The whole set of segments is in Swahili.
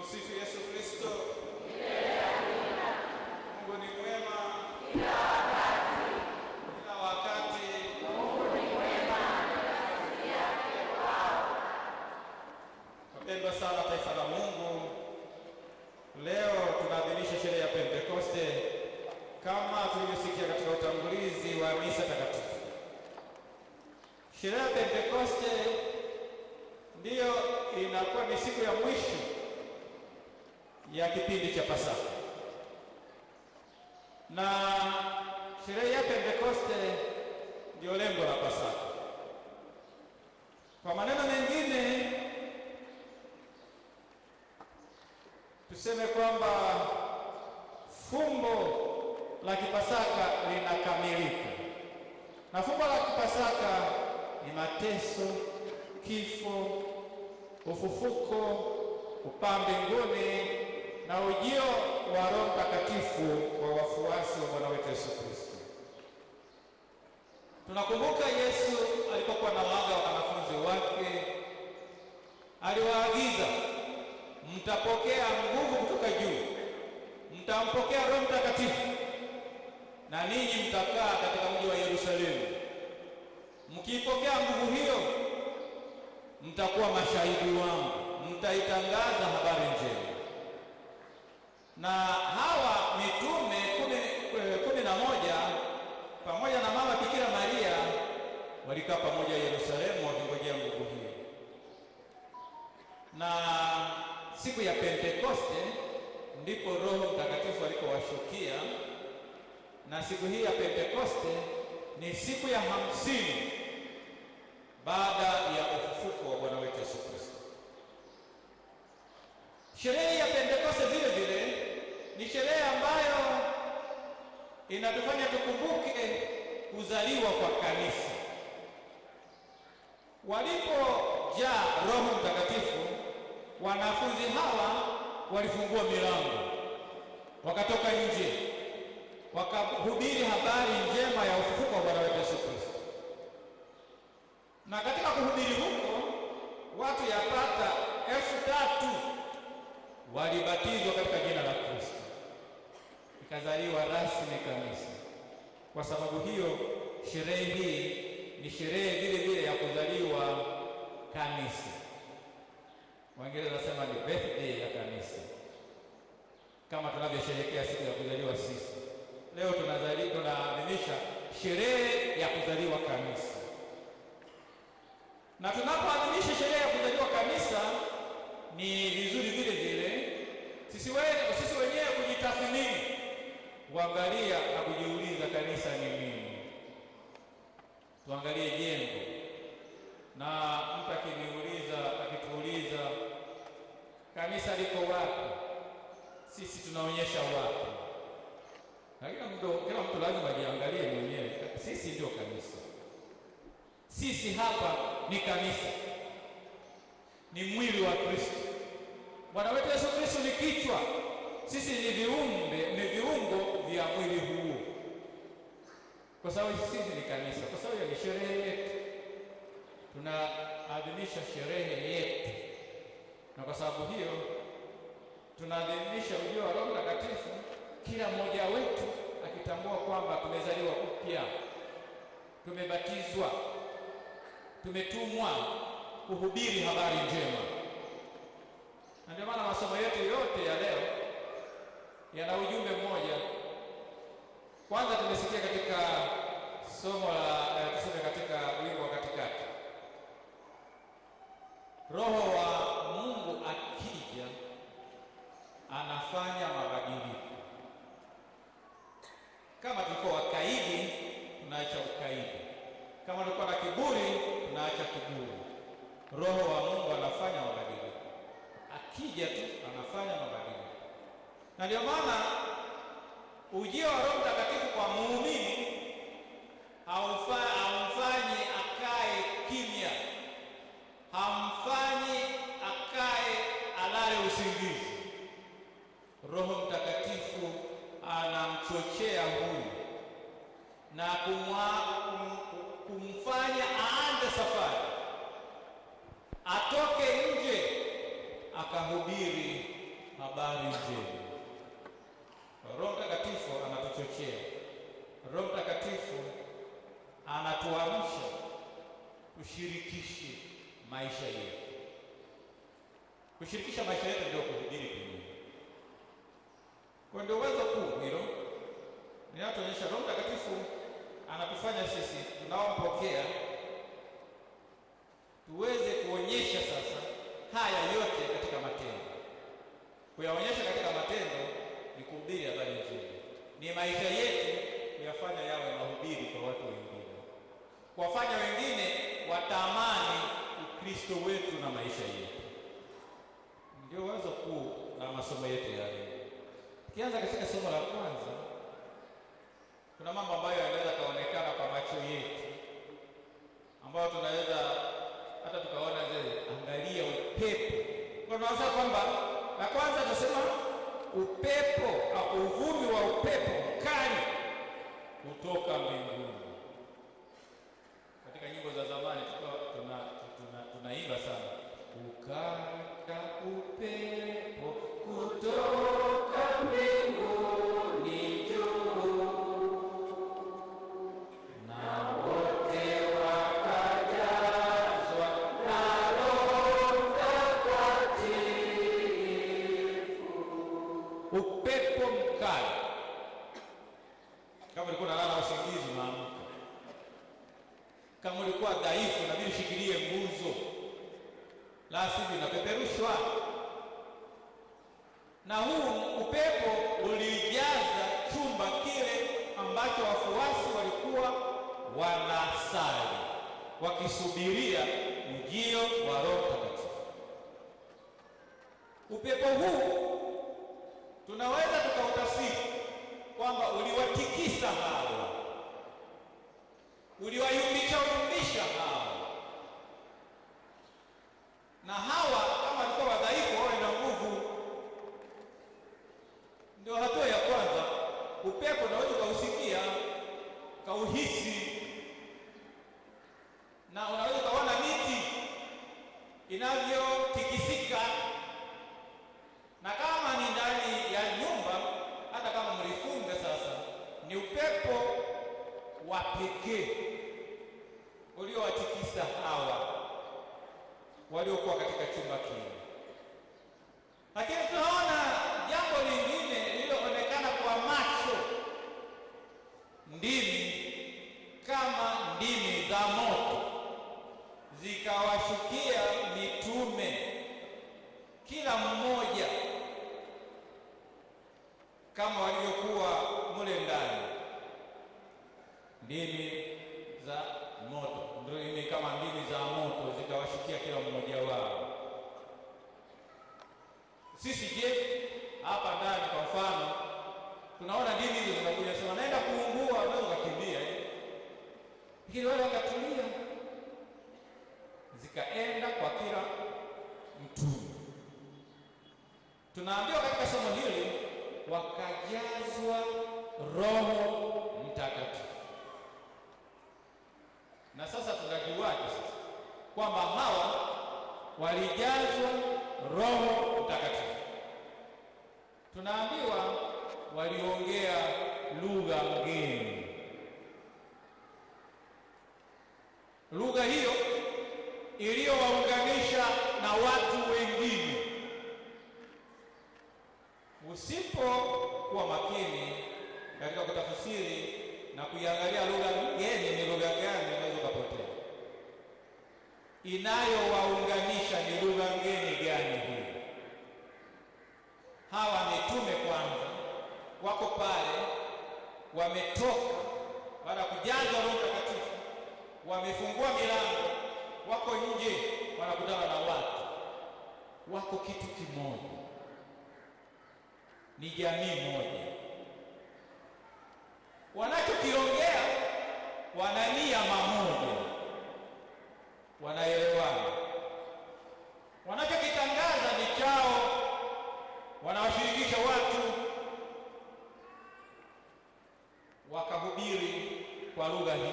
Tumsifu Yesu Kristo. Mungu ni mwema kila wakati. kila wakati. Mungu ni mwema na rafiki yake kwao. Wapendwa sana taifa la Mungu, leo tunaadhimisha sherehe ya Pentekoste kama tulivyosikia katika utangulizi wa misa takatifu. Sherehe ya Pentekoste ndiyo inakuwa ni siku ya mwisho ya kipindi cha Pasaka, na sherehe ya Pentekoste ndio lengo la Pasaka. Kwa maneno mengine tuseme kwamba fumbo la kipasaka linakamilika, na fumbo la kipasaka ni mateso, kifo, ufufuko, kupaa mbinguni na ujio wa Roho Mtakatifu kwa wafuasi wa Bwana wetu Yesu Kristo. Tunakumbuka Yesu alipokuwa na waaga wanafunzi wake, aliwaagiza, mtapokea nguvu kutoka juu, mtampokea Roho Mtakatifu, na ninyi mtakaa katika mji wa Yerusalemu. Mkiipokea nguvu hiyo, mtakuwa mashahidi wangu, mtaitangaza habari njema. Na hawa mitume 11 pamoja na mama Bikira Maria walikaa pamoja Yerusalemu wakingojea nguvu hiyo. Na siku ya Pentekoste ndipo Roho Mtakatifu alipowashukia, na siku hii ya Pentekoste ni siku ya 50 baada ya ufufuko wa Bwana wetu Yesu Kristo. Sherehe ya Pentekoste vile vile ni sherehe ambayo inatufanya tukumbuke kuzaliwa kwa kanisa. Walipojaa Roho Mtakatifu, wanafunzi hawa walifungua milango, wakatoka nje, wakahubiri habari njema ya ufufuko wa Bwana wetu Yesu Kristo. Na katika kuhubiri huko, watu yapata 3,000 walibatizwa katika jina la Kristo, ikazaliwa rasmi kanisa. Kwa sababu hiyo, sherehe hii ni sherehe vile vile ya kuzaliwa kanisa. Waingereza wanasema ni birthday ya kanisa, kama tunavyosherehekea siku ya kuzaliwa sisi. Leo tunaadhimisha sherehe ya kuzaliwa kanisa. Na tunapoadhimisha sherehe ya kuzaliwa kanisa, ni vizuri vile vile sisi wenyewe kujitathmini, kuangalia na kujiuliza kanisa ni nini. Tuangalie jengo, na mtu akituuliza kanisa liko wapi, sisi tunaonyesha wapi. Na kila mtu lazima ajiangalie mwenyewe, sisi ndio kanisa. Sisi hapa ni kanisa, ni mwili wa Kristo. Bwana wetu Yesu Kristo ni kichwa, sisi ni viungo vya mwili huu. Kwa sababu sisi ni kanisa, kwa sababu ni sherehe yetu, tunaadhimisha sherehe yetu. Na kwa sababu hiyo tunaadhimisha ujio wa Roho Mtakatifu, kila mmoja wetu akitambua kwamba tumezaliwa upya, tumebatizwa, tumetumwa kuhubiri habari njema. Na ndio maana masomo yetu yote ya leo yana ujumbe mmoja. Kwanza tumesikia katika somo la tuseme katika wimbo wa katikati, Roho wa Mungu akija anafanya mabadiliko. Kama tulikuwa wakaidi, tunaacha ukaidi. Kama tulikuwa na kiburi, tunaacha kiburi. Roho wa Mungu anafanya mabadiliko, akija tu anafanya mabadiliko. Na ndio maana ujio wa Roho Mtakatifu kwa muumini hamfanyi akae kimya, hamfanyi akae alale usingizi. Roho Mtakatifu anamchochea huyu na kumfanya aanze safari, atoke nje akahubiri habari njema. Roho Mtakatifu anatuchochea. Roho Mtakatifu anatuamsha tushirikishe maisha yetu. Kushirikisha maisha yetu ndio kuhubiri kwingine. Kwa ndio wazo kuu hilo linatuonyesha Roho Mtakatifu anatufanya sisi tunaompokea tuweze kuonyesha sasa haya yote katika matendo. Kuyaonyesha katika matendo ni kuhubiri habari njema. Ni maisha yetu kuyafanya yawe mahubiri kwa watu wengine, kuwafanya wengine watamani Ukristo wetu na maisha yetu. Ndio wazo kuu la masomo yetu ya leo. Tukianza katika somo la kwanza, kuna mambo ambayo yanaweza kaonekana kwa macho yetu, ambayo tunaweza hata tukaona zile, angalia upepo. Kwa tunaweza kwamba la kwanza tunasema upepo au uvumi wa upepo mkali kutoka mbinguni. Katika nyimbo za zamani tunaimba sana, ukaka upepo kutoka mbinguni juu, na wote wakajazwa na Roho Mtakatifu. Upepo mkali. Kama ulikuwa unalala usingizi unaamka. Kama ulikuwa dhaifu inabidi ushikilie nguzo, la sivyo unapeperushwa. Na huu upepo ulijaza chumba kile ambacho wafuasi walikuwa wanasali wakisubiria ujio wa Roho Mtakatifu. Upepo huu tunaweza tukautafsiri kwamba uliwatikisa hawa, uliwayumbisha hawa, na hawa kama walikuwa wadhaifu wawe na nguvu. Ndio hatua ya kwanza. Upepo unaweza ukausikia, ukauhisi, na unaweza ukaona miti inavyotikisika, na kama ni ndani ya nyumba, hata kama mlifunga sasa, ni upepo wa pekee uliowatikisa hawa waliokuwa katika chumba kile. Lakini tunaona jambo lingine lililoonekana kwa macho, ndimi kama ndimi za moto zikawashukia mitume, kila mmoja kama walivyokuwa mule ndani. Ndimi za moto, ndimi kama ndimi za moto zikawashukia kila mmoja wao. Sisi je, hapa ndani kwa mfano tunaona ndimi hizo zinakuja, sema naenda kuungua, unaweza kukimbia lakini wale wakatulia, zikaenda kwa kila mtume. Tunaambiwa katika somo hili wakajazwa Roho Mtakatifu. Na sasa tunajuaje sasa kwamba hawa walijazwa Roho Mtakatifu? Tunaambiwa waliongea lugha ngeni. Lugha hiyo iliyowaunganisha na watu wengine. Usipokuwa makini katika kutafsiri na kuiangalia lugha ngeni ni lugha gani, unaweza kupotea. Inayowaunganisha ni lugha ngeni gani hii? Hawa mitume kwanza wako pale, wametoka baada ya kujazwa Roho Mtakatifu, wamefungua milango, wako nje, wanakutana na watu, wako kitu kimoja, ni jamii moja. Wanachokiongea wanania mamoja, wanaelewana. Wanachokitangaza ni chao, wanawashirikisha watu, wakahubiri kwa lugha hiyo.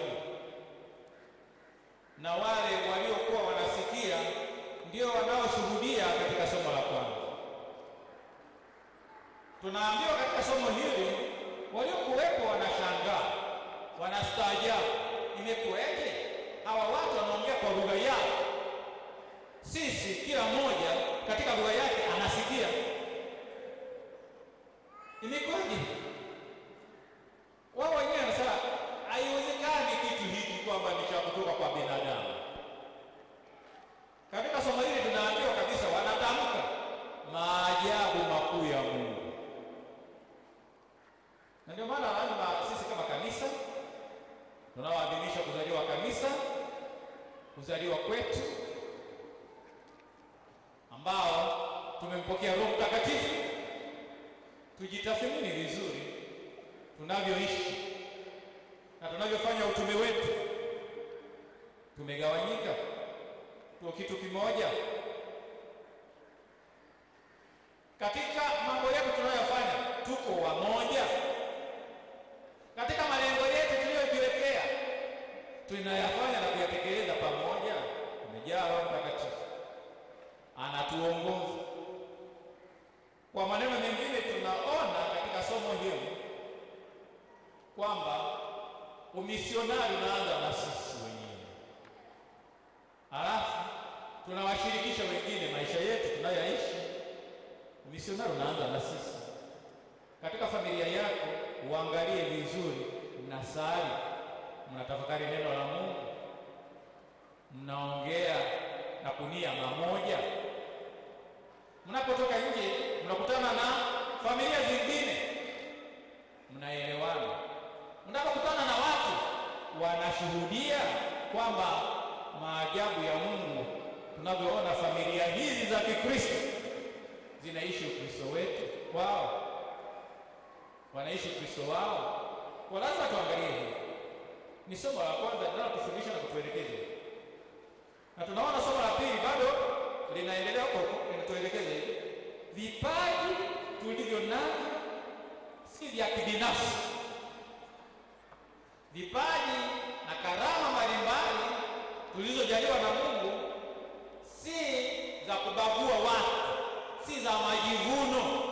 Na wale waliokuwa wanasikia ndio wanaoshuhudia katika somo la kwanza. Tunaambiwa katika somo hili, waliokuwepo wanashangaa, wanastaajabu, imekuwaje hawa watu wanaongea kwa lugha yao? Sisi kila mmoja katika lugha yake anasikia. Imekuwaje? Wao wenyewe wanasema haiwezekani kitu hiki kwamba ni cha kutoka kwa binadamu. Katika somo hili tunaambiwa kabisa wanatamka maajabu makuu ya Mungu. Na ndio maana lazima sisi kama kanisa tunaoadhimisha kuzaliwa kanisa, kuzaliwa kwetu ambao tumempokea Roho Mtakatifu, tujitathmini vizuri tunavyoishi na tunavyofanya utume wetu. Tumegawanyika, tuko kitu kimoja katika mambo yetu tunayofanya? Tuko wamoja katika malengo yetu tuliyojiwekea? Tunayafanya na kuyatekeleza pamoja? Tumejaa Roho Mtakatifu, anatuongoza. Kwa maneno mengine, tunaona katika somo hili kwamba umisionari unaanza na sisi wenyewe, halafu tunawashirikisha wengine maisha yetu tunayoishi. Umisionari unaanza na sisi. Katika familia yako uangalie vizuri, mnasali, mnatafakari neno la Mungu, mnaongea na kunia mamoja. Mnapotoka nje mnakutana na familia zingine, mnaelewana. Mnapokutana na watu wanashuhudia kwamba maajabu ya Mungu, tunavyoona familia hizi za Kikristo zinaishi Ukristo wetu wao, wanaishi Ukristo wao. Kwa lazima tuangalie hili. Ni somo la kwanza linalotufundisha na kutuelekeza, na tunaona somo la pili bado linaendelea huko, linatuelekeza hivi: vipaji tulivyo navyo si vya kibinafsi. Vipaji na karama mbalimbali tulizojaliwa na Mungu si za kubagua watu, si za majivuno,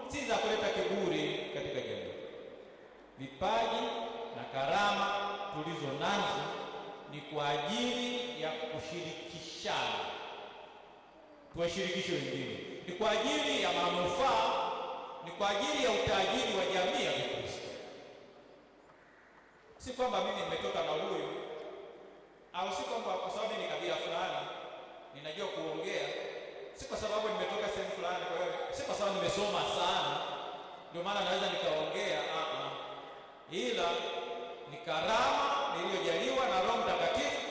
si za kuleta kiburi katika jamii. Vipaji na karama tulizo nazo ni kwa ajili ya kushirikishana, tuwashirikishe wengine, ni kwa ajili ya manufaa, ni kwa ajili ya utajiri wa jamii ya Kristo. Si kwamba mimi nimetoka na huyu, au si kwamba kwa sababu ni kabila fulani ninajua kuongea, si kwa sababu nimetoka sehemu fulani, kwa hiyo si kwa sababu nimesoma sana ndio maana naweza nikaongea. Ila ni karama niliyojaliwa na Roho Mtakatifu,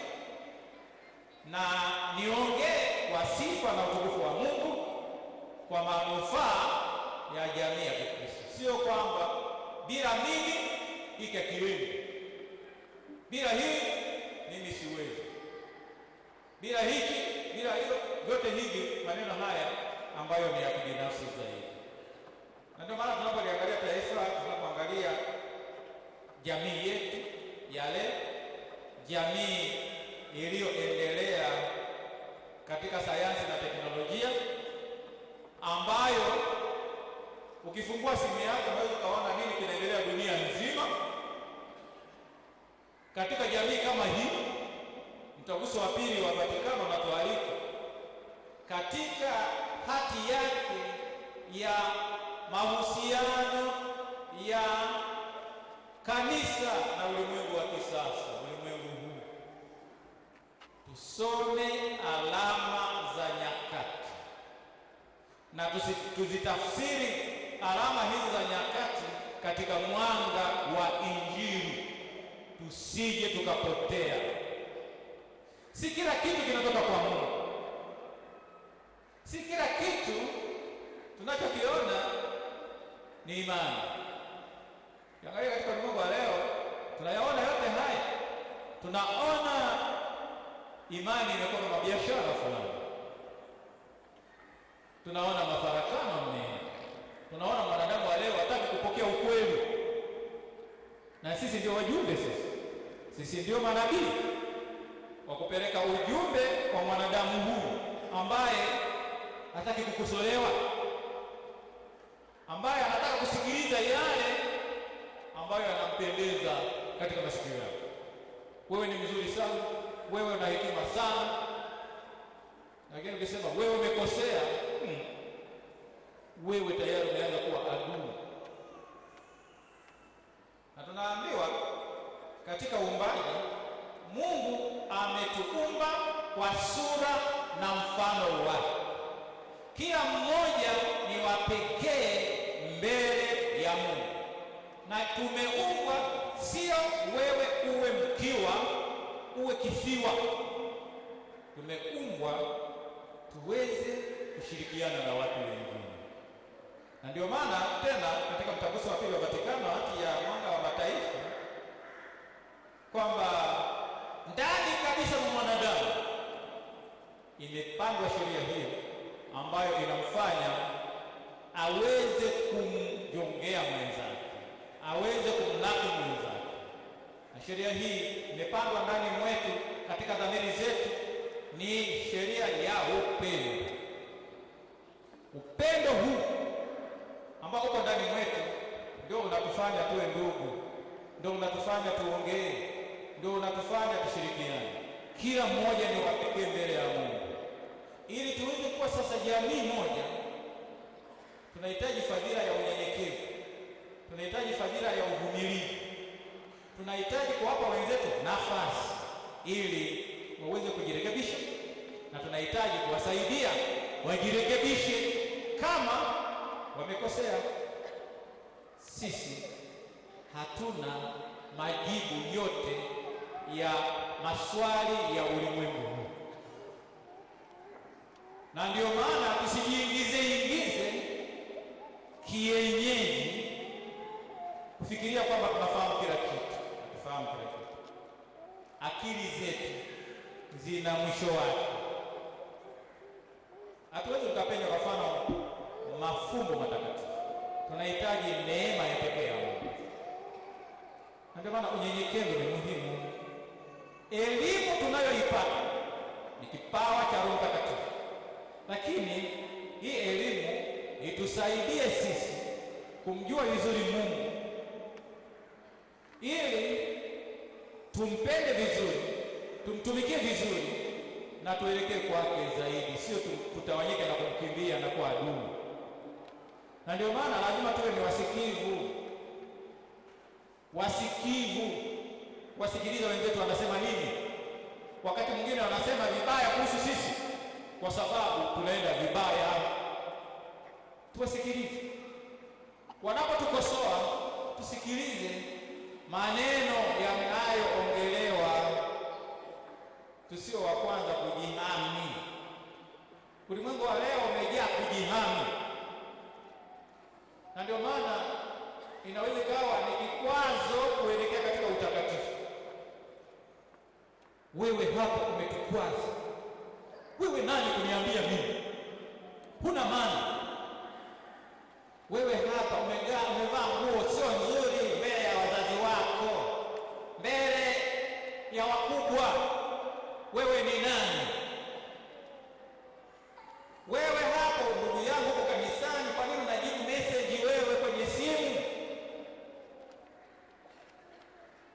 na niongee kwa sifa na utukufu wa Mungu kwa manufaa ya jamii ya Kristo. Sio kwamba bila mimi hiki kiwili, bila hii mimi siwezi, bila hiki, bila hilo, vyote hivi maneno haya ambayo ni ya kibinafsi zaidi. Na ndio maana tunapoangalia taifa, tunapoangalia jamii yetu yale, jamii iliyoendelea katika sayansi na teknolojia, ambayo ukifungua simu yako unaweza kuona nini kinaendelea dunia nzima. Katika jamii kama hii, Mtaguso wa Pili wa Vatikano unatualika katika hati yake ya mahusiano ya kanisa na ulimwengu wa kisasa, ulimwengu huu, tusome alama za nyakati na tuzitafsiri alama hizi za nyakati katika mwanga wa Injili, tusije tukapotea. Si kila kitu kinatoka kwa Mungu, si kila kitu tunachokiona ni imani. Angalia katika ulimwengu wa leo, tunayaona yote haya, tunaona imani imekuwa kama biashara fulani, tunaona mafarakano mengi, tunaona mwanadamu wa leo hataki kupokea ukweli. Na sisi ndio wajumbe, sisi ndio manabii wa kupeleka ujumbe kwa mwanadamu huyu ambaye hataki kukosolewa, ambaye anataka katika masikio yako. Wewe ni mzuri sana, wewe una hekima sana. Lakini ukisema wewe umekosea, wewe tayari umeanza kuwa adui. Na tunaambiwa katika uumbaji, Mungu ametuumba kwa sura na mfano wake. Kila mmoja ni wa pekee mbele ya Mungu. Na tumeumbwa sio wewe uwe mkiwa, uwe kisiwa. Tumeumbwa tuweze kushirikiana na watu wengine. Na ndio maana tena katika mtaguso wa pili wa Vatikano, hati ya mwanga wa mataifa, kwamba ndani kabisa mwa mwanadamu imepandwa sheria hiyo ambayo inamfanya aweze kumjongea mwenzake, aweze kumlaki mwenzake. Na sheria hii imepandwa ndani mwetu katika dhamiri zetu, ni sheria ya upendo. Upendo huu ambao uko ndani mwetu ndio unatufanya tuwe ndugu, ndio unatufanya tuongee, ndio unatufanya tushirikiane. Kila mmoja ni wa pekee mbele ya Mungu. Ili tuweze kuwa sasa jamii moja, tunahitaji fadhila ya unyenyekevu, tunahitaji fadhila ya uvumilivu, tunahitaji kuwapa wenzetu nafasi ili waweze kujirekebisha, na tunahitaji kuwasaidia wajirekebishe kama wamekosea. Sisi hatuna majibu yote ya maswali ya ulimwengu huu, na ndio maana tusijiingize kienyeji kufikiria kwamba tunafahamu kila kitu. Tufahamu kila kitu. Akili zetu zina mwisho wake. Hatuwezi tukapenya kwa mfano mafumbo matakatifu. Tunahitaji neema ya pekee ya Mungu. Ndio maana unyenyekevu ni muhimu. Elimu tunayoipata ni kipawa cha Roho Mtakatifu, lakini hii elimu itusaidie sisi kumjua vizuri Mungu, ili tumpende vizuri, tumtumikie vizuri, na tuelekee kwake zaidi, sio tutawanyike na kumkimbia na kuwa adui. Na ndio maana lazima tuwe ni wasikivu, wasikiliza wenzetu wanasema nini. Wakati mwingine wanasema vibaya kuhusu sisi kwa sababu tunaenda vibaya. Tuwasikilize. Wanapotukosoa, tusikilize maneno yanayoongelewa, tusio wa kwanza kujihami. Ulimwengu wa leo umejaa kujihami, na ndio maana inaweza kawa ni kikwazo kuelekea katika utakatifu. Wewe hapa umetukwaza. Wewe nani kuniambia mimi? Huna maana. Wewe hapa umevaa nguo sio nzuri mbele ya wazazi wako, mbele ya wakubwa. Wewe ni nani? Wewe hapo ndugu yangu uko kanisani, kwa nini unajibu message wewe kwenye simu?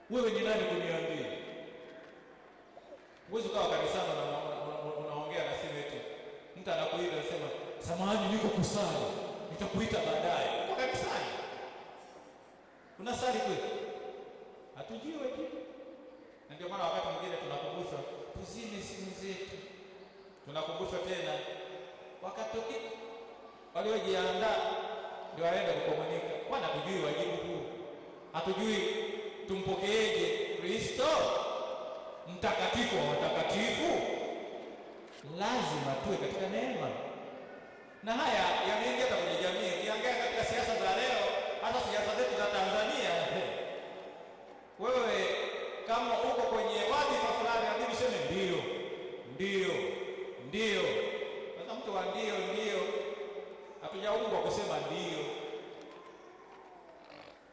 Wewe ni nani kuniambia? Uwezo kawa kanisani unaongea na simu eti mtu anakuita anasema, "Samahani niko kusali, nitakuita baadaye." Uko kanisani. Unasali kweli? Hatujui wewe. Na ndio maana wakati mwingine tunakumbushwa tuzime simu zetu. Tunakumbushwa tena wakati waliojiandaa ndio waenda kukomunika. Bwana hatujui wajibu huu. Hatujui tumpokeeje Kristo mtakatifu wa watakatifu. Lazima tuwe katika neema. Na haya yameingia kwenye jamii. Ukiangalia katika siasa za leo, hata siasa zetu za Tanzania, wewe kama uko kwenye wadhifa fulani, hadi useme ndio. Sasa mtu wa ndio, hatujaumbwa kusema ndio.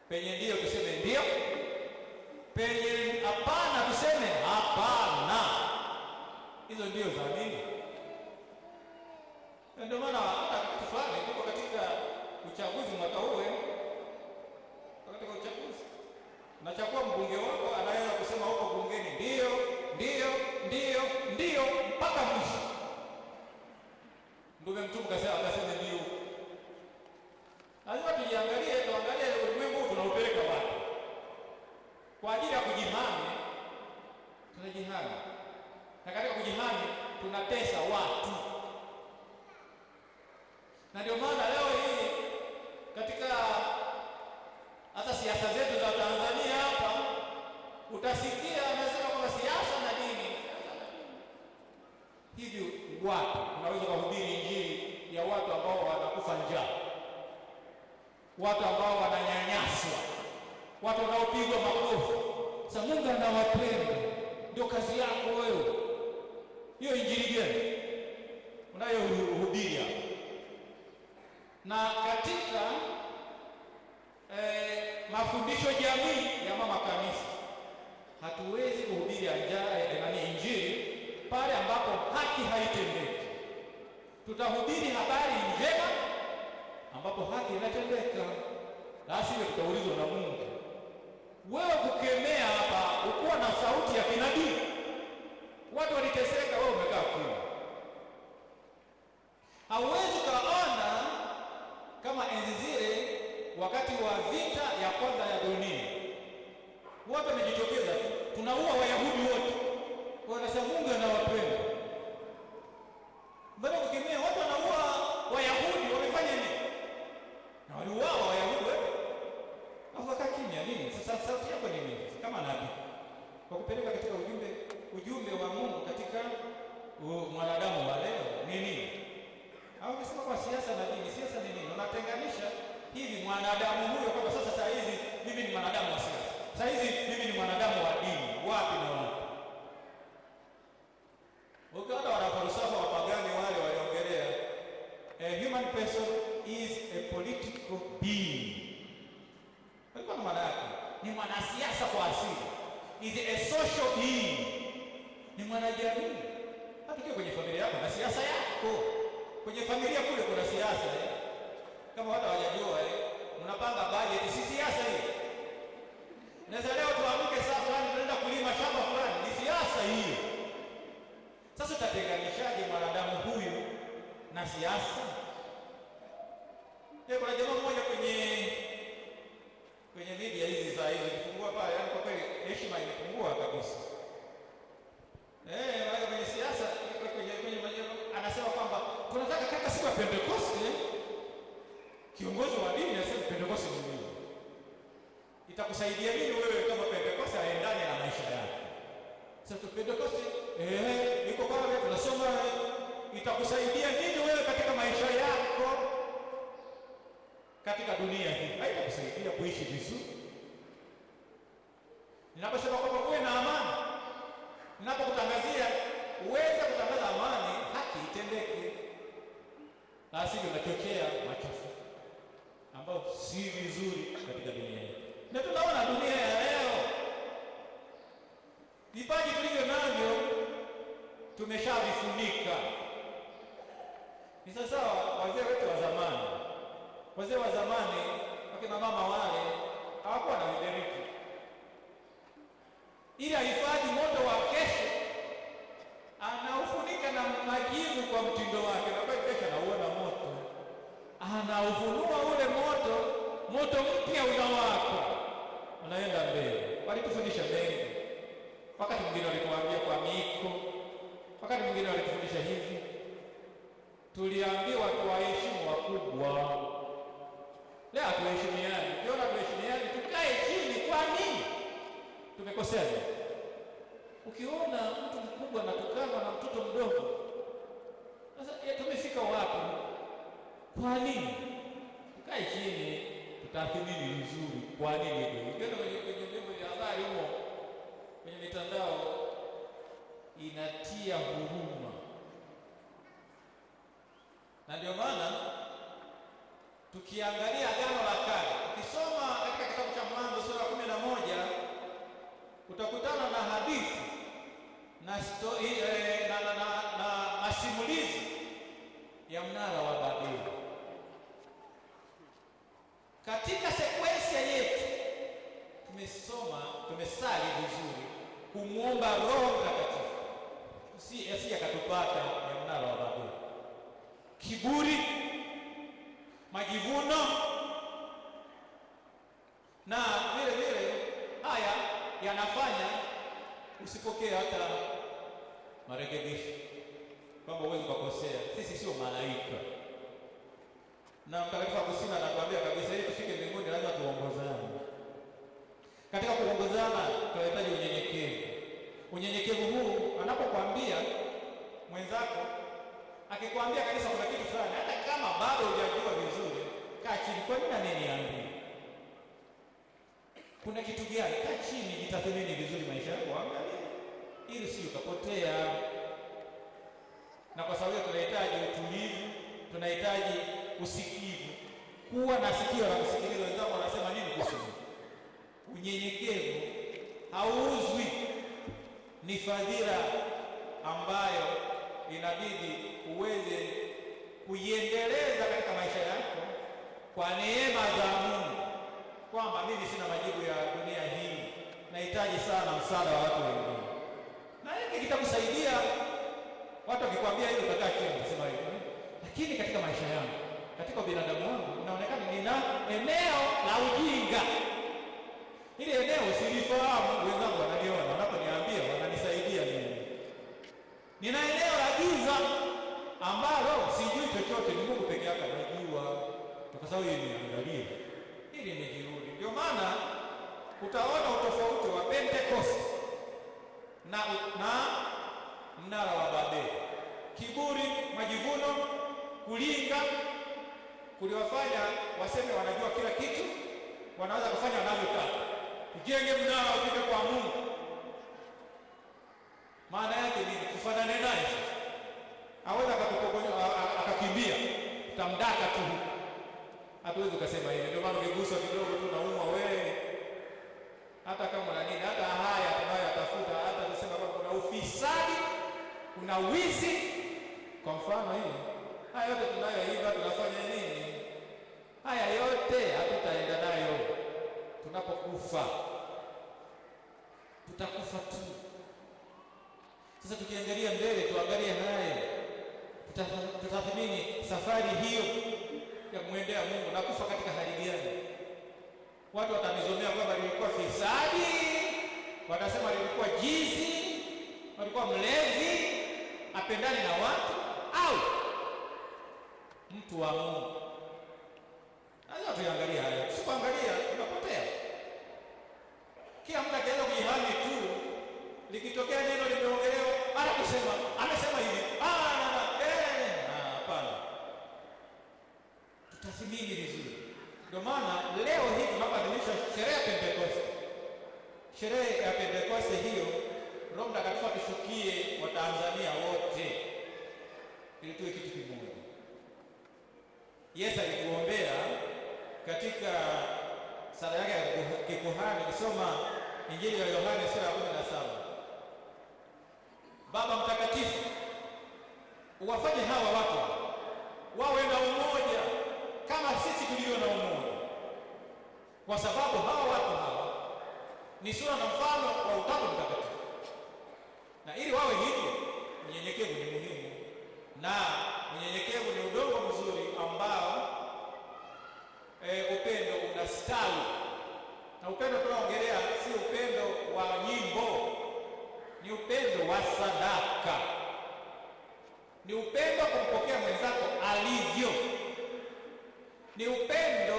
Penye ndio tuseme ndio, penye hapana tuseme hapana. Hizo ndio za nini? Ndio maana hata kitu fulani tuko katika uchaguzi mwaka huu, katika uchaguzi unachagua mbunge wako watu ambao wananyanyaswa, watu wanaopigwa makofi. Sasa Mungu anawapenda, ndio kazi yako wewe. Hiyo injili gani unayohubiri? Na katika mafundisho jamii ya mama kanisa, hatuwezi kuhubiri injili pale ambapo haki haitendeki. Tutahubiri habari njema ambapo haki inatendeka, la sivyo tutaulizwa na Mungu. Wewe kukemea hapa ukuwa na sauti ya kinabii, watu waliteseka, wewe umekaa kule. Hauwezi kaona kama enzi zile wakati wa vita ya kwanza ya dunia, watu wamejitokeza, tunaua Wayahudi wote. Wanasema Mungu anawapenda. Mbona kukemea watu wanaua Wayahudi, wamefanya nini? Na waliuawa Wayahudi wote. Hawakaa kimya nini? Sasa sauti yako ni nini? Kama nabii. Kwa kupeleka katika ujumbe wa Mungu katika mwanadamu wa leo nini? Au unasema kwa siasa na dini. Siasa ni nini? Unatenganisha hivi mwanadamu huyo kwamba sasa saa hizi mimi ni mwanadamu wa siasa. Saa hizi mimi ni mwanadamu wa dini. Wapi na wapi? Ukiona wanafalsafa wapagani wale waliongelea a human person is a political being. Kwa maana yake ni mwanasiasa kwa asili. Is a social being. Ni mwanajamii. Hata ukiwa kwenye familia yako na siasa yako. Kwenye familia kule kuna siasa. Kama watu hawajajua mnapanga budget, si siasa hiyo. Naweza leo tuamke saa fulani tunaenda kulima shamba fulani, ni siasa hiyo. Sasa utatenganishaje mwanadamu huyu na siasa? Kuna jamaa mmoja kwenye media hizi za hizo kifungua pale, yani kwa kweli heshima imepungua kabisa. Wale kwenye siasa kwenye majambo anasema kwamba tunataka kaka siku ya Pentecoste kiongozi wa dini aseme Pentecoste ni nini? Itakusaidia nini wewe kama Pentecoste haendani na maisha yako? Sasa Pentecoste iko pale tunasoma, itakusaidia nini wewe katika maisha yako katika dunia hii? Haitakusaidia kuishi vizuri. Ninaposema kwamba uwe na amani, ninapokutangazia uweze kutangaza amani, haki itendeke. La sivyo unachochea machafuko ambayo si vizuri katika dunia hii. Na tunaona dunia ya leo vipaji tulivyo navyo tumeshavifunika. Ni sasa wazee wetu wa zamani, wazee wa zamani wakina mama wale hawakuwa na viberiti. Ili ahifadhi moto wa kesho, anaufunika na majivu kwa mtindo wake, na kwa kesho anauona moto, anaufunua ule moto mpya unawaka, unaenda mbele. Walitufundisha mengi. Wakati mwingine walituambia kwa miko, wakati mwingine walitufundisha hivi. Tuliambiwa tuwaheshimu wakubwa. Leo tuheshimiane. Ukiona tuheshimiane, tukae chini. Kwa nini? Tumekosea. Ukiona mtu mkubwa anatukana na mtoto mdogo, sasa tumefika wapi? Kwa nini? Tukae chini, tutathmini vizuri. Kwa nini hivi? Ukiona kwenye vyombo vya habari huko, kwenye mitandao, inatia huruma. Na ndio maana tukiangalia Agano la Kale, ukisoma katika kitabu cha Mwanzo sura 11, utakutana na hadithi na masimulizi ya mnara wa Babeli. Katika sekwensia yetu tumesali vizuri kumuomba Roho Mtakatifu asije akatupata ya mnara wa Babeli. Kiburi, majivuno, na vile haya yanafanya usipokee hata marekebisho, kwamba uwezi kukosea. Sisi sio malaika. Na Mtakatifu Agustino anakuambia kabisa, ili tufike mbinguni lazima tuongozane. Katika kuongozana tunahitaji unyenyekevu. Unyenyekevu huu anapokuambia mwenzako, akikwambia kanisa kuna kitu fulani, hata kama bado hujajua vizuri, kaa chini. Kwa nini ananiambia? kuna kitu gani? Kaa chini, jitathmini vizuri maisha yako, angalia ili si ukapotea. Na kwa sababu tunahitaji utulivu, tunahitaji usikivu, kuwa na sikio la kusikiliza wenzao wanasema nini kusudi. Unyenyekevu hauzwi, ni fadhila ambayo inabidi uweze kuiendeleza katika maisha yako kwa neema za Mungu, kwamba mimi sina majibu ya dunia hii, nahitaji sana msaada wa watu wengine. Na hiki kitakusaidia. Watu wakikwambia hilo utakaa chini unasema hivyo. Lakini katika maisha yangu, katika binadamu wangu, inaonekana nina eneo la ujinga. Ile eneo silifahamu, wenzangu wananiona, wanaponiambia wananisaidia mimi. Nina eneo la giza ambalo sijui chochote, ni Mungu peke yake anajua. Kwa sababu yeye niangalie ili nijirudi. Ndio maana utaona utofauti wa Pentecost na mnara wa Babeli. Kiburi, majivuno, kulinga kuliwafanya waseme wanajua kila kitu, wanaweza kufanya wanavyotaka. Ujenge mnara ufike kwa Mungu. Maana yake ni kufanana naye. Aweza akakupokonya akakimbia, utamdaka tu. Hatuwezi kusema hivi. Ndio maana ukiguswa kidogo tu naumwa wewe. Hata kama na nini, hata haya tunayotafuta, hata kusema kwamba kuna ufisadi, kuna wizi. Kwa mfano hii, haya yote tunayoiba tunafanya nini? Haya yote hatutaenda nayo. Tunapokufa tutakufa tu. Sasa tukiangalia mbele, tuangalie haya, tutathmini safari hiyo ya kumwendea Mungu na kufa katika hali gani. Watu watanizomea kwamba nilikuwa fisadi, watasema nilikuwa jizi, nilikuwa mlevi, apendani na watu, au mtu wa Mungu. Lazima tuangalie haya. Usipoangalia tunapotea. Kila mtu akianza kujihami tu, likitokea neno limeongelewa, hata kusema amesema hivi. Hapana. Tutathmini vizuri. Ndio maana leo hii tunapoadhimisha sherehe ya Pentecost. Sherehe ya Pentecost hiyo, Roho Mtakatifu atushukie Watanzania wote ili tuwe kitu kimoja. Yesu alituombea katika sala yake ya kikuhani. Kusoma Injili ya Yohana sura ya 17. Baba Mtakatifu, uwafanye hawa watu wawe na umoja kama sisi tulio na umoja, kwa sababu hawa watu hawa ni sura na mfano wa Utatu Mtakatifu. Na ili wawe hivyo, unyenyekevu ni muhimu, na unyenyekevu ni udongo mzuri ambao upendo unastawi. Na upendo tunaongelea si upendo wa nyimbo, ni upendo wa sadaka, ni upendo kumpokea mwenzako alivyo, ni upendo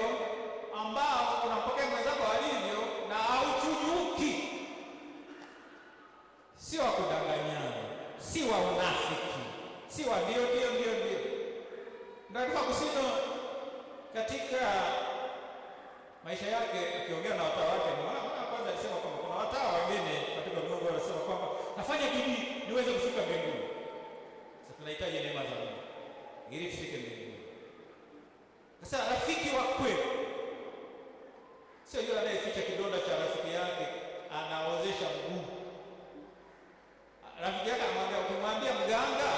ambao unampokea mwenzako alivyo na hauchujuki, si wa kudanganyana, si wa unafiki, si wa ndio. Ndio Kusino katika maisha yake akiongea na watawa wake, mara kwanza alisema kwamba kuna watawa wengine katika Mungu wanasema kwamba nafanya bidii niweze kufika mbinguni. Sasa tunahitaji neema za Mungu ili tufike mbinguni. Sasa rafiki wa kweli sio yule anayeficha kidonda cha rafiki yake anaozesha mguu. Rafiki yake anamwambia, ukimwambia mganga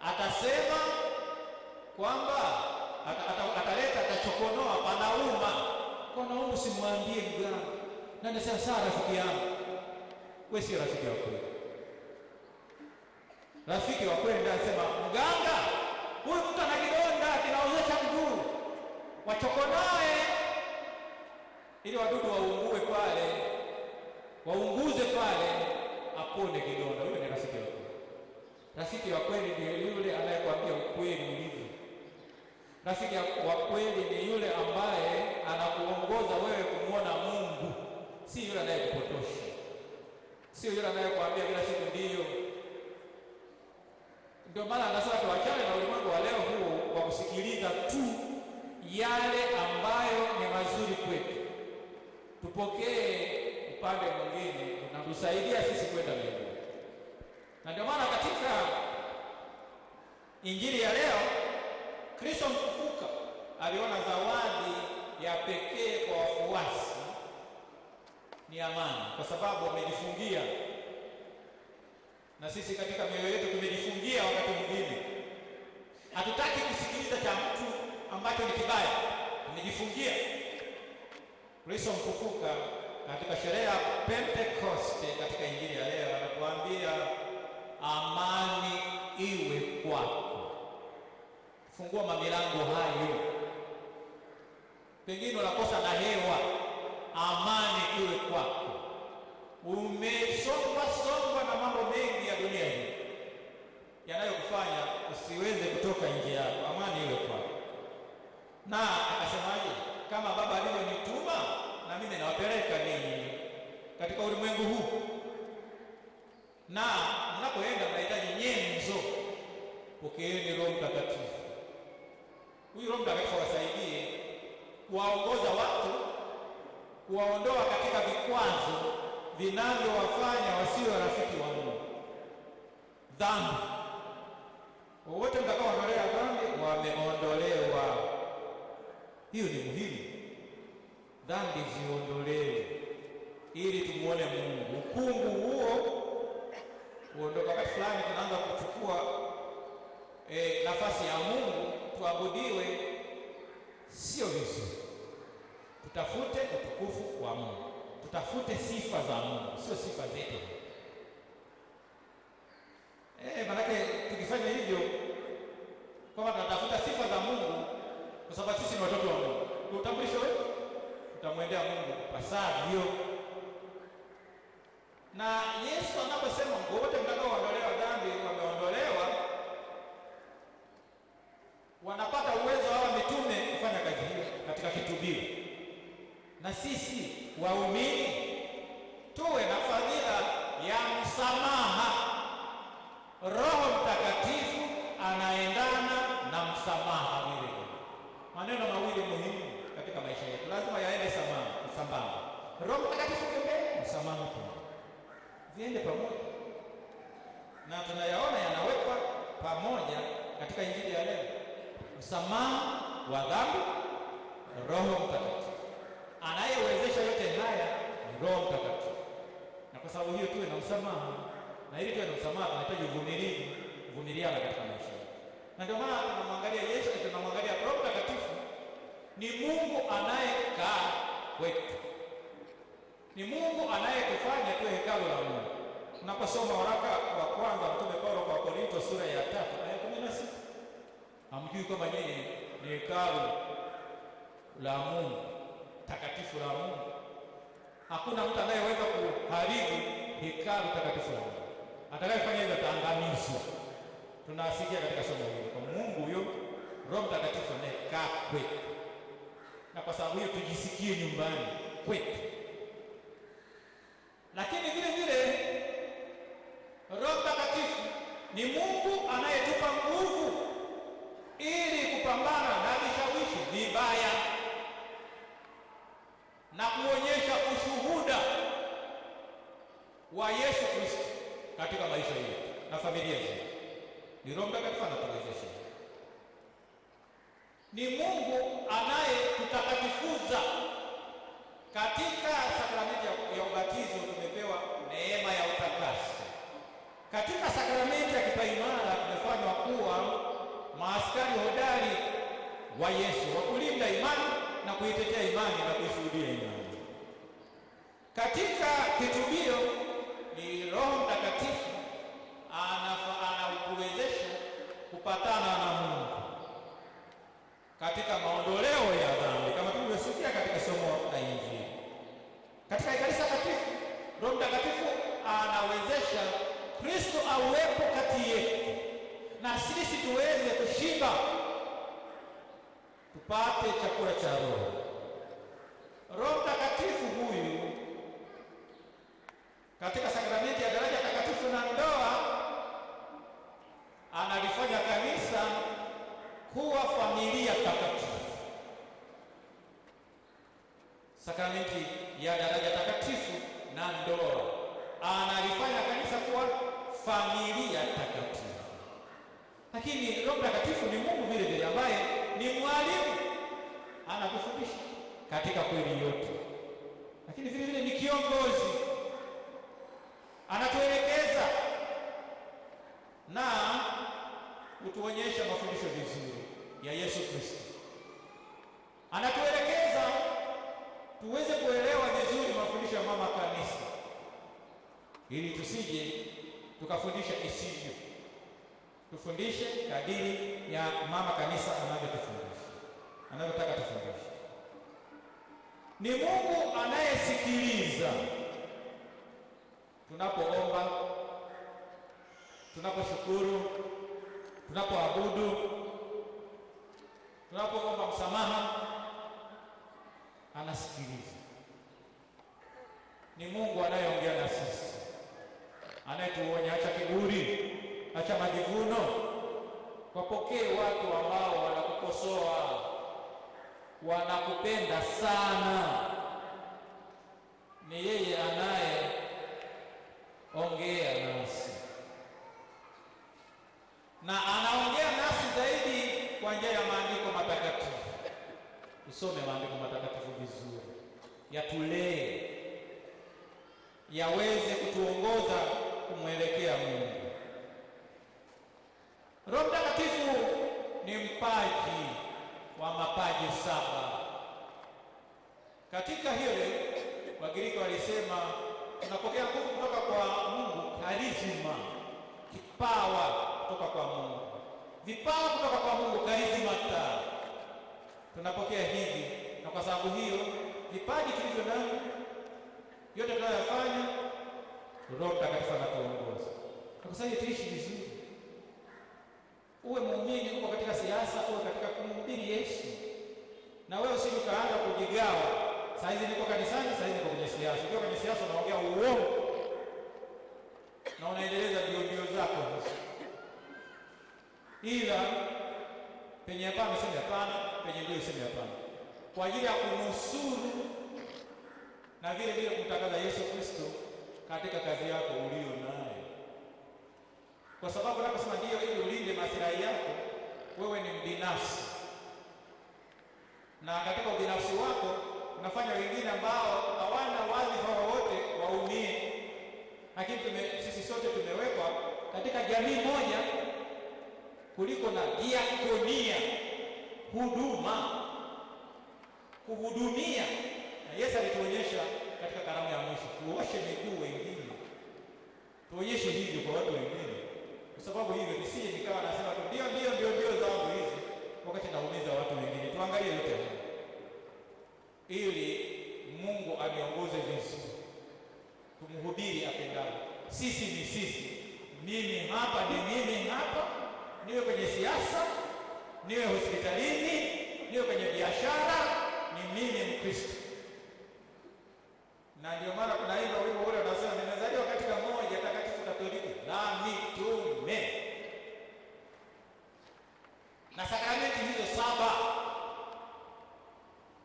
atasema kwamba ataleta atachokonoa panauma. Kwa naomba usimwambie mganga. Na nasema sawa rafiki yangu. Wewe si rafiki wa kweli. Rafiki wa kweli ndiye anasema, mganga, huyu mtu ana kidonda kinaozesha mguu, wachokonoe ili wadudu waungue pale, waunguze pale, apone kidonda. Huyo ni rafiki wa kweli. Rafiki wa kweli ni yule anayekwambia ukweli ulivyo. Rafiki wa kweli ni yule ambaye anakuongoza wewe kumwona Mungu, si yule anayekupotosha, sio yule anayekwambia kila siku ndio. Ndio maana anasema tuachane na ulimwengu wa leo huu wa kusikiliza tu yale ambayo ni mazuri kwetu. tupokee upande mwingine unatusaidia sisi kwenda mbele. Na ndio maana katika injili ya leo Kristo mfufuka aliona zawadi ya pekee kwa wafuasi ni amani, kwa sababu wamejifungia. Na sisi katika mioyo yetu tumejifungia wakati mwingine. Hatutaki kusikiliza cha mtu ambacho ni kibaya. Tumejifungia. Kristo mfufuka katika sherehe ya Pentekoste katika injili ya leo anatuambia amani iwe kwako. Fungua mamilango hayo. Pengine unakosa na hewa, amani iwe kwako. Umesongwa na mambo mengi ya dunia hii yanayokufanya usiweze kutoka nje yako, amani iwe kwako. Na akasemaje? Kama Baba alivyonituma na mimi nawapeleka ninyi katika ulimwengu huu. Na mnapoenda mnahitaji nyenzo. Pokeeni Roho Mtakatifu. Huyu Roho Mtakatifu wasaidie kuwaongoza watu, kuwaondoa katika vikwazo vinavyowafanya wasiwe rafiki wa Mungu. Dhambi. Wote mtakaoondolea dhambi wameondolewa. Hiyo ni muhimu. Dhambi ziondolewe ili tumuone Mungu. Ukungu huo uondoka. Wakati fulani tunaanza kuchukua nafasi ya Mungu tuabudiwe, sio vizuri. Tutafute utukufu wa Mungu. Tutafute sifa za Mungu, sio sifa zetu. Maana tukifanya hivyo kama tunatafuta sifa za Mungu, kwa sababu sisi ni watoto wa Mungu, utambulisho wetu tutamwendea Mungu pasavyo. Na Yesu anaposema wote mtakaoondolewa dhambi wameondolewa, wanapata uwezo wa mitume kufanya kazi hiyo katika kitubio. Na sisi waumini tuwe na fadhila ya msamaha. Roho Mtakatifu anaendana na msamaha vile. Maneno mawili muhimu katika maisha yetu lazima yaende sambamba. Roho Mtakatifu kimbele, msamaha pia viende pamoja. Na tunayaona yanawekwa pamoja katika injili ya leo. Msamaha wa dhambi, Roho Mtakatifu. Anayewezesha yote haya ni Roho Mtakatifu. Na kwa sababu hiyo tuwe na msamaha. Na ili tuwe na msamaha tunahitaji uvumilivu, kuvumiliana katika maisha yetu. Na ndio maana tunamwangalia Yesu na tunamwangalia Roho Mtakatifu. Ni Mungu anayekaa kwetu. Ni Mungu anayetufanya tuwe hekalu la Mungu. Tunaposoma waraka wa kwanza Mtume Paulo kwa Korinto sura ya 3 aya 16. Hamjui kwamba nyinyi ni hekalu la Mungu, takatifu la Mungu? Hakuna mtu anayeweza kuharibu hekalu takatifu la Mungu. Atakayefanya hivyo ataangamizwa. Tunasikia katika somo hili kwa Mungu huyo Roho Mtakatifu anayekaa kwetu. Na kwa sababu hiyo tujisikie nyumbani kwetu. Lakini vile vile Roho Mtakatifu ni Mungu anayetupa nguvu ili kupambana na vishawishi vibaya na kuonyesha ushuhuda wa Yesu Kristo katika maisha yetu na familia zetu. Ni Roho Mtakatifu anatuwezesha. Ni Mungu anayetutakatifuza. Katika sakramenti ya ubatizo tumepewa neema ya utakaso. Katika sakramenti ya kipaimara tumefanywa kuwa maaskari hodari wa Yesu, wa kulinda imani na kuitetea imani na kuishuhudia imani. Katika kitubio ni Roho Mtakatifu anauwezesha kupatana na Mungu katika maondoleo ya dhambi, kama tulivyosikia katika somo la Injili. Katika Ekaristi Takatifu Roho Mtakatifu anawezesha Kristo awepo kati yetu na sisi tuweze kushiba, tupate chakula cha Roho. Roho Mtakatifu huyu katika sakramenti ya daraja takatifu na ndoa analifanya kanisa kuwa familia takatifu. Sakramenti ya daraja takatifu na ndoa. Analifanya kanisa kuwa familia takatifu. Lakini Roho Mtakatifu ni Mungu vile vile ambaye ni mwalimu, anakufundisha katika kweli yote. Lakini vile vile ni kiongozi, anatuelekeza na kutuonyesha mafundisho vizuri ya Yesu Kristo. Anatuelekeza tuweze kuelewa vizuri mafundisho ya mama kanisa, ili tusije tukafundisha isivyo. Tufundishe kadiri ya mama kanisa anavyotufundisha, anavyotaka tufundishe. Ni Mungu anayesikiliza tunapoomba, tunaposhukuru, tunapoabudu, tunapoomba msamaha, anasikiliza. Ni Mungu anayeongea na sisi, anayetuonya, acha kiburi, acha majivuno. Wapokee watu ambao wanakukosoa, wanakupenda sana. Ni yeye anayeongea nasi, na anaongea nasi zaidi kwa njia ya maandiko matakatifu. Tusome maandiko matakatifu vizuri, yatulee, yaweze kutuongoza kumwelekea Mungu. Roho Mtakatifu ni mpaji wa mapaji 7. Katika hili Wagiriki walisema tunapokea nguvu kutoka kwa Mungu, karisma, kipawa kutoka kwa Mungu, vipawa kutoka kwa Mungu, karismata. Tunapokea hivi, na kwa sababu hiyo vipaji tulivyo navyo yote tunayofanya, Roho Mtakatifu anatuongoza. Kwa sababu tuishi vizuri. Uwe muumini, uko katika siasa, uwe katika kumhubiri Yesu. Na wewe usije ukaanza kujigawa. Saa hizi niko kanisani, saa hizi niko kwenye siasa. Ukiwa kwenye siasa unaongea uongo na unaendeleza bio zako hizo. Ila penye hapana useme hapana, penye ndio useme hapana, kwa ajili ya kunusuru na vile vile kumtangaza Yesu Kristo katika kazi yako ulio nayo. Kwa sababu unaposema ndio ili ulinde maslahi yako, wewe ni mbinafsi, na katika ubinafsi wako unafanya wengine ambao hawana wadhifa wowote waumie. Lakini sisi sote tumewekwa katika jamii moja kuliko na diakonia, huduma, kuhudumia. Na Yesu alituonyesha katika karamu ya mwisho, tuoshe miguu wengine, tuonyeshe hivyo kwa watu wengine. Kwa sababu hivyo nisije nikawa nasema tu ndio zangu hizi wakati naumiza watu wengine. Tuangalie yote haya ili Mungu aniongoze vizuri, tumhubiri apendao. Sisi ni sisi, mimi hapa ni mimi hapa, niwe kwenye siasa, niwe hospitalini, niwe kwenye biashara, ni mimi Mkristo. Na ndio maana kuna hivyo wimbo ule unasema nimezaliwa katika moja takatifu Katoliki la mitume, na sakramenti hizo 7.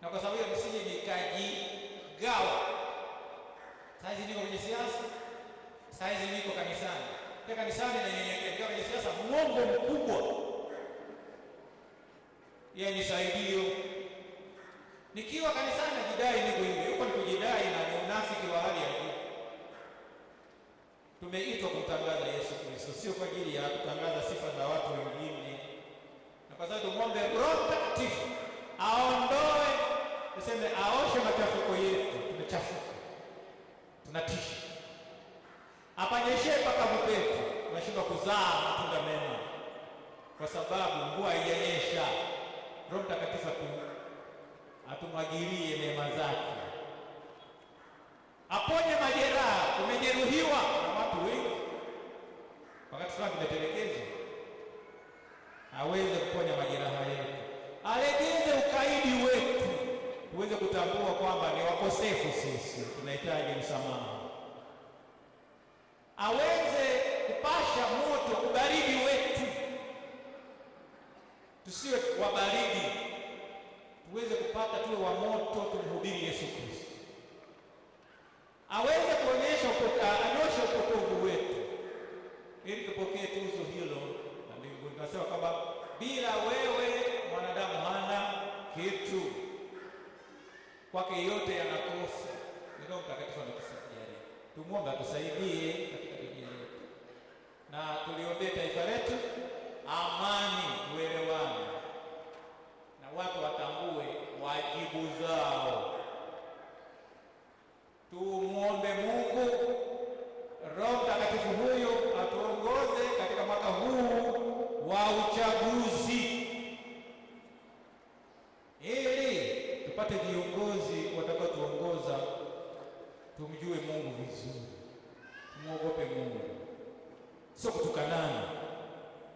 Na kwa sababu hiyo msije nikajigawa. Saa hizi niko kwenye siasa, saa hizi niko kanisani. Kwa kanisani na nyenyekevu, kwenye siasa muongo mkubwa. Yeye nisaidio. Nikiwa kanisani najidai niko hivi, huko ni kujidai na unafiki wa hali ya juu. Tumeitwa kumtangaza Yesu Kristo, sio kwa ajili ya kutangaza sifa za watu wengine. Na kwa sababu tumwombe Roho Mtakatifu aondoe, tuseme aoshe machafuko yetu. Tumechafuka, tunatisha, apanyeshe mpaka vipetu, tunashindwa kuzaa matunda mema kwa sababu mvua haijanyesha. Roho Mtakatifu atumwagilie neema zake, aponye majeraha. Tumejeruhiwa na watu wengi, wakati fulani tumetelekezwa, aweze kuponya majeraha yetu, alegeze ukaidi wetu, tuweze kutambua kwamba ni wakosefu sisi, tunahitaji msamaha. Aweze kupasha moto ubaridi wetu, tusiwe wabaridi, tuweze kupata tuwe wa moto, tumhubiri Yesu Kristo. aweze kuonyesha anyoshe upotovu wetu, ili tupokee tuzo hilo na mbinguni. Tunasema kwamba bila wewe mwanadamu hana kitu, kwake yote yanakosa. Roho Mtakatifu anatusaidia. Tumuombe atusaidie katika dunia yetu, na tuliombee taifa letu, amani, uelewano, na watu watambue wajibu zao. Tumuombe Mungu Roho Mtakatifu huyo atuongoze katika mwaka huu wa uchaguzi, ili tupate viongozi watakaotuongoza, tumjue Mungu vizuri, tumuogope Mungu, sio kutukanana,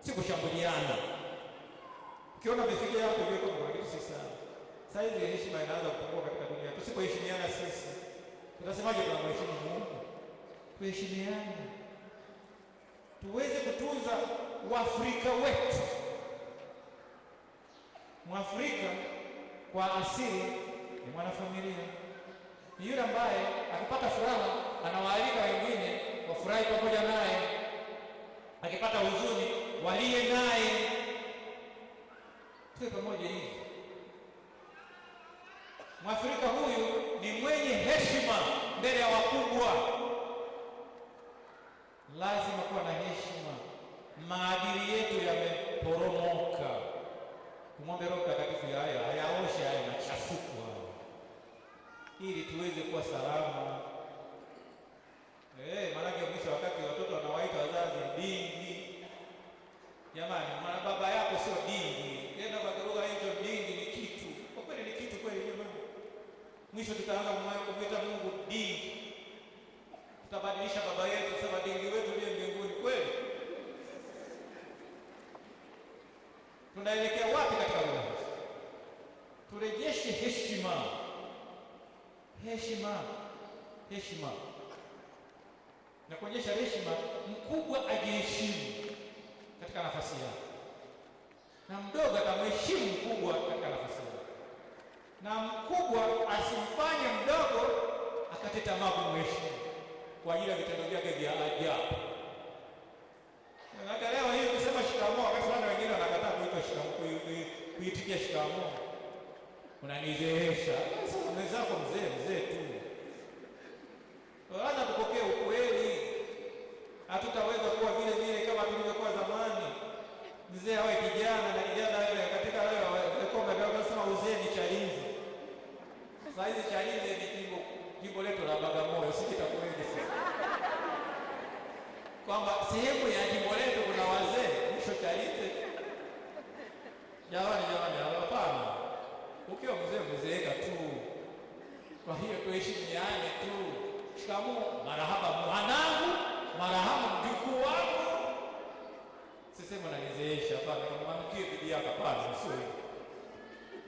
sio kushambuliana. Ukiona mifikia yako hiyo kwa kitu si sawa. Sasa hivi heshima inaanza kupungua katika dunia. Tusipoheshimiana sisi, tutasemaje tunamheshimu Mungu? Tuheshimiane, tuweze kutunza Waafrika wetu. Mwafrika kwa asili ni mwanafamilia, ni yule ambaye akipata furaha anawaalika wengine wafurahi pamoja naye, akipata huzuni walie naye, tuwe pamoja hivi. Mwafrika huyu ni mwenye heshima mbele ya wakubwa, lazima kuwa na heshima. Maadili yetu yameporomoka. Tumwombe Roho Mtakatifu ayaoshe haya machafuko haya, ili tuweze kuwa salama. Maanake mwisho wakati watoto wanawaita wazazi dingi. Jamani, mwana baba yako sio dingi. Nenda kwa lugha hiyo, dingi ni kitu. Kwa kweli ni kitu kweli jamani. Mwisho tutaanza kumwita Mungu dingi. Tutabadilisha baba yetu, sema dingi wetu ndiye mbinguni kweli. Tunaelekea wapi katika lugha hizi? Turejeshe heshima. Heshima. Na kuonyesha heshima, mkubwa ajiheshimu katika nafasi yake, na mdogo atamheshimu mkubwa katika nafasi yake, na mkubwa asimfanye mdogo akate tamaa kumheshimu kwa ajili ya vitendo vyake vya ajabu. Na leo hii ukisema shikamoo, wakati wana wengine wanakataa kuitwa shikamoo, kuitikia shikamoo, unanizeesha. Sasa mwenzako mzee tu. Lazima tupokee ukweli. Hatutaweza kuwa vile kama tulivyokuwa zamani. Mzee awe kijana na kijana yule katika leo kombe ndio wanasema uzee ni chalinzi. Sasa hizi chalinzi ni jimbo letu la Bagamoyo, si kitakuweje sasa? Kwamba sehemu ya jimbo letu kuna wazee, mwisho chalinzi. Jamani, hapana. Ukiwa mzeeka tu. Kwa hiyo tuheshimiane tu. Shikamoo, marahaba mwanangu, marahaba mjukuu wangu. Sisema nanizeesha, hapana, kumwamkie bibi yako, hapana, sio hivyo.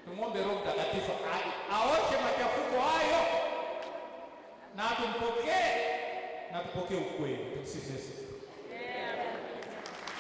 Tumwombe Roho Mtakatifu aoshe machafuko hayo, na tumpokee, na tupokee ukweli. Tumsifu Yesu.